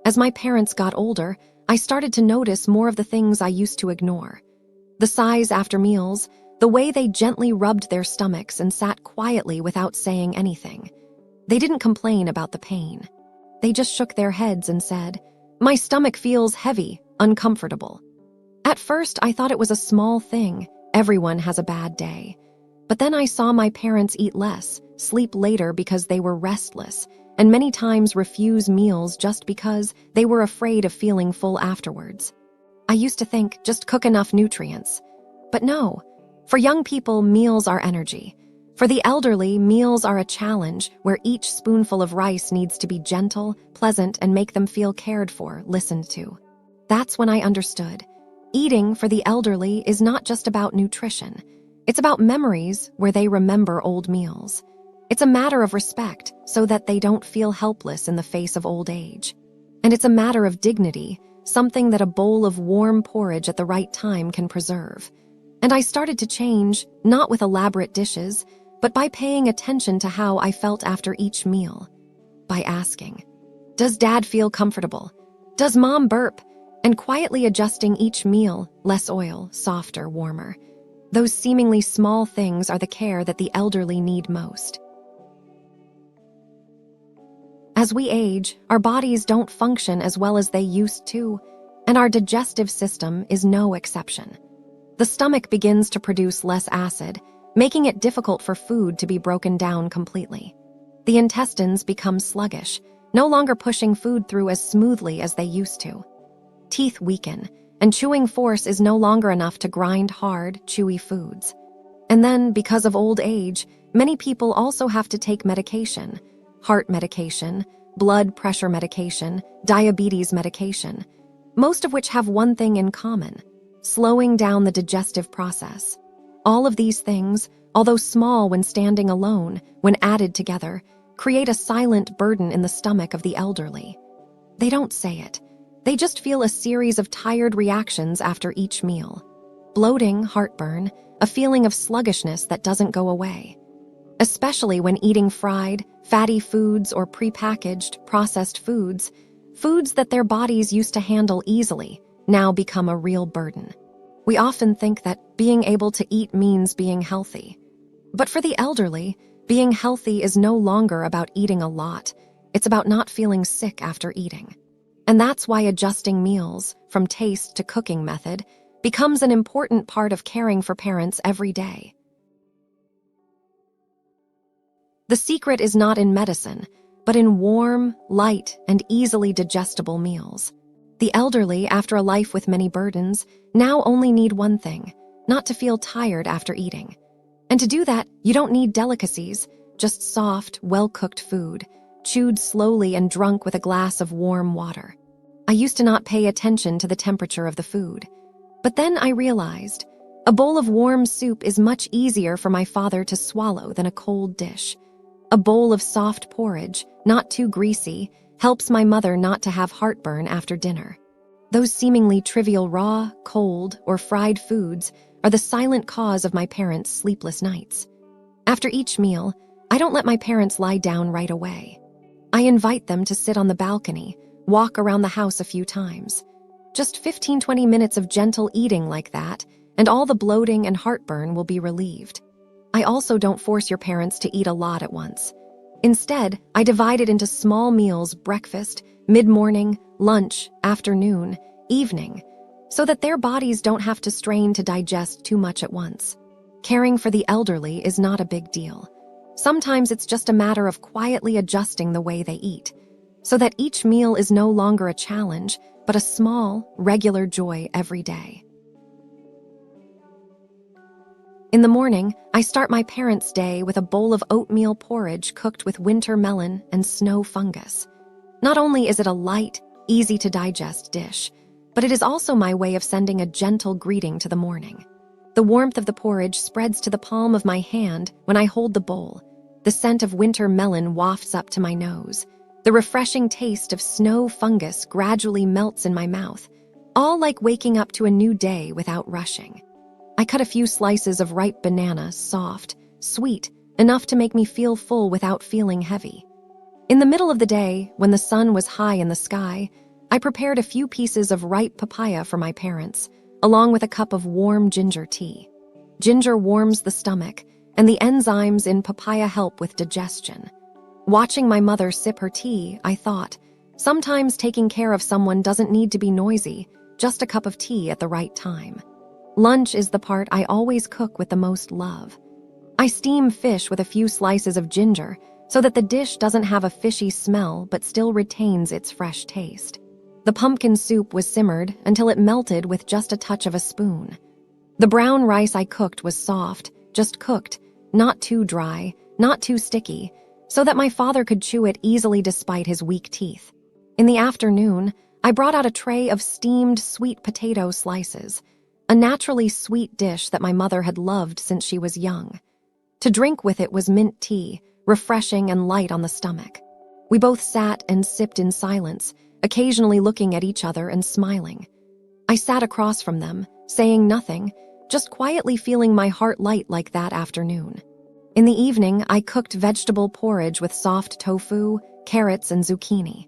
As my parents got older, I started to notice more of the things I used to ignore. The sighs after meals, the way they gently rubbed their stomachs and sat quietly without saying anything. They didn't complain about the pain. They just shook their heads and said, "My stomach feels heavy, uncomfortable." At first, I thought it was a small thing. Everyone has a bad day. But then I saw my parents eat less, sleep later because they were restless, and many times refuse meals just because they were afraid of feeling full afterwards. I used to think, just cook enough nutrients. But no, for young people, meals are energy. For the elderly, meals are a challenge where each spoonful of rice needs to be gentle, pleasant, and make them feel cared for, listened to. That's when I understood. Eating for the elderly is not just about nutrition. It's about memories where they remember old meals. It's a matter of respect so that they don't feel helpless in the face of old age. And it's a matter of dignity, something that a bowl of warm porridge at the right time can preserve. And I started to change, not with elaborate dishes, but by paying attention to how I felt after each meal. By asking, "Does Dad feel comfortable? Does Mom burp?" And quietly adjusting each meal, less oil, softer, warmer. Those seemingly small things are the care that the elderly need most. As we age, our bodies don't function as well as they used to, and our digestive system is no exception. The stomach begins to produce less acid, making it difficult for food to be broken down completely. The intestines become sluggish, no longer pushing food through as smoothly as they used to. Teeth weaken, and chewing force is no longer enough to grind hard, chewy foods. And then, because of old age, many people also have to take medication: heart medication, blood pressure medication, diabetes medication, most of which have one thing in common: slowing down the digestive process. All of these things, although small when standing alone, when added together, create a silent burden in the stomach of the elderly. They don't say it. They just feel a series of tired reactions after each meal. Bloating, heartburn, a feeling of sluggishness that doesn't go away. Especially when eating fried, fatty foods or prepackaged, processed foods, foods that their bodies used to handle easily, now become a real burden. We often think that being able to eat means being healthy. But for the elderly, being healthy is no longer about eating a lot. It's about not feeling sick after eating. And that's why adjusting meals, from taste to cooking method, becomes an important part of caring for parents every day. The secret is not in medicine, but in warm, light, and easily digestible meals. The elderly, after a life with many burdens, now only need one thing: not to feel tired after eating. And to do that, you don't need delicacies, just soft, well-cooked food, chewed slowly and drunk with a glass of warm water. I used to not pay attention to the temperature of the food. But then I realized, a bowl of warm soup is much easier for my father to swallow than a cold dish. A bowl of soft porridge, not too greasy, helps my mother not to have heartburn after dinner. Those seemingly trivial raw, cold, or fried foods are the silent cause of my parents' sleepless nights. After each meal, I don't let my parents lie down right away. I invite them to sit on the balcony, walk around the house a few times. Just 15-20 minutes of gentle eating like that, and all the bloating and heartburn will be relieved. I also don't force your parents to eat a lot at once. Instead, I divide it into small meals: breakfast, mid-morning, lunch, afternoon, evening, so that their bodies don't have to strain to digest too much at once. Caring for the elderly is not a big deal. Sometimes it's just a matter of quietly adjusting the way they eat, so that each meal is no longer a challenge, but a small, regular joy every day. In the morning, I start my parents' day with a bowl of oatmeal porridge cooked with winter melon and snow fungus. Not only is it a light, easy-to-digest dish, but it is also my way of sending a gentle greeting to the morning. The warmth of the porridge spreads to the palm of my hand when I hold the bowl. The scent of winter melon wafts up to my nose. The refreshing taste of snow fungus gradually melts in my mouth, all like waking up to a new day without rushing. I cut a few slices of ripe banana, soft, sweet, enough to make me feel full without feeling heavy. In the middle of the day, when the sun was high in the sky, I prepared a few pieces of ripe papaya for my parents, along with a cup of warm ginger tea. Ginger warms the stomach, and the enzymes in papaya help with digestion. Watching my mother sip her tea, I thought, sometimes taking care of someone doesn't need to be noisy, just a cup of tea at the right time. Lunch is the part I always cook with the most love. I steam fish with a few slices of ginger so that the dish doesn't have a fishy smell but still retains its fresh taste. The pumpkin soup was simmered until it melted with just a touch of a spoon. The brown rice I cooked was soft, just cooked, not too dry, not too sticky, so that my father could chew it easily despite his weak teeth. In the afternoon, I brought out a tray of steamed sweet potato slices, a naturally sweet dish that my mother had loved since she was young. To drink with it was mint tea, refreshing and light on the stomach. We both sat and sipped in silence, occasionally looking at each other and smiling. I sat across from them, saying nothing, just quietly feeling my heart light like that afternoon. In the evening, I cooked vegetable porridge with soft tofu, carrots, and zucchini.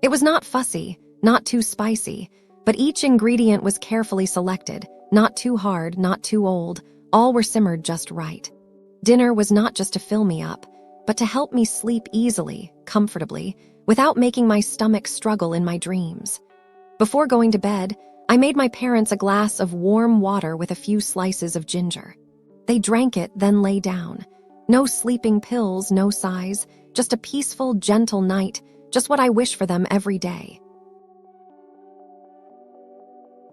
It was not fussy, not too spicy, but each ingredient was carefully selected, not too hard, not too old, all were simmered just right. Dinner was not just to fill me up, but to help me sleep easily, comfortably, without making my stomach struggle in my dreams. Before going to bed, I made my parents a glass of warm water with a few slices of ginger. They drank it, then lay down. No sleeping pills, no sighs, just a peaceful, gentle night, just what I wish for them every day.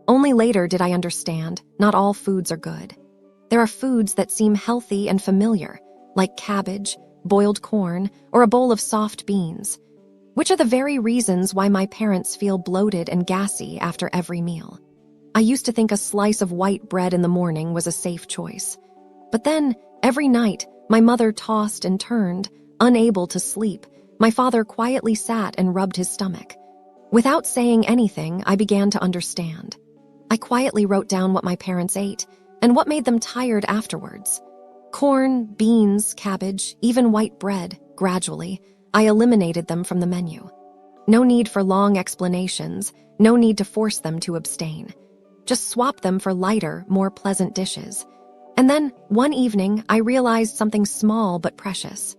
Only later did I understand, not all foods are good. There are foods that seem healthy and familiar, like cabbage, boiled corn, or a bowl of soft beans, which are the very reasons why my parents feel bloated and gassy after every meal. I used to think a slice of white bread in the morning was a safe choice. But then, every night, my mother tossed and turned, unable to sleep. My father quietly sat and rubbed his stomach. Without saying anything, I began to understand. I quietly wrote down what my parents ate and what made them tired afterwards. Corn, beans, cabbage, even white bread. Gradually, I eliminated them from the menu. No need for long explanations, no need to force them to abstain. Just swap them for lighter, more pleasant dishes. And then, one evening, I realized something small but precious.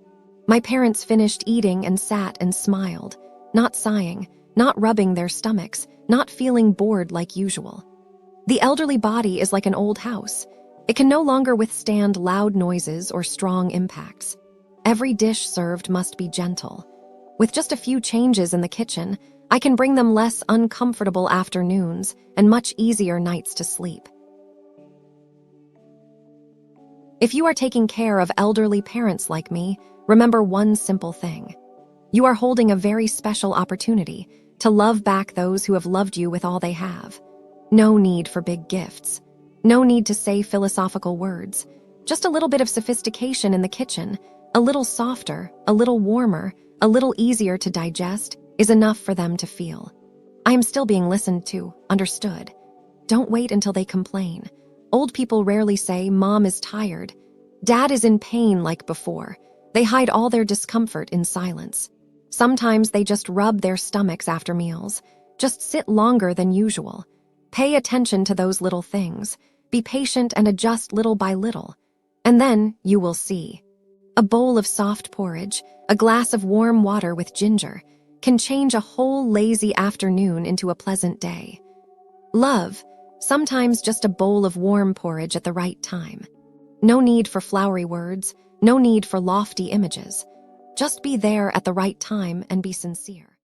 My parents finished eating and sat and smiled, not sighing, not rubbing their stomachs, not feeling bored like usual. The elderly body is like an old house. It can no longer withstand loud noises or strong impacts. Every dish served must be gentle. With just a few changes in the kitchen, I can bring them less uncomfortable afternoons and much easier nights to sleep. If you are taking care of elderly parents like me, remember one simple thing. You are holding a very special opportunity to love back those who have loved you with all they have. No need for big gifts. No need to say philosophical words. Just a little bit of sophistication in the kitchen, a little softer, a little warmer, a little easier to digest, is enough for them to feel. I am still being listened to, understood. Don't wait until they complain. Old people rarely say, "Mom is tired." Dad is in pain like before. They hide all their discomfort in silence. Sometimes they just rub their stomachs after meals. Just sit longer than usual. Pay attention to those little things. Be patient and adjust little by little. And then you will see. A bowl of soft porridge, a glass of warm water with ginger, can change a whole lazy afternoon into a pleasant day. Love, sometimes just a bowl of warm porridge at the right time. No need for flowery words, no need for lofty images. Just be there at the right time and be sincere.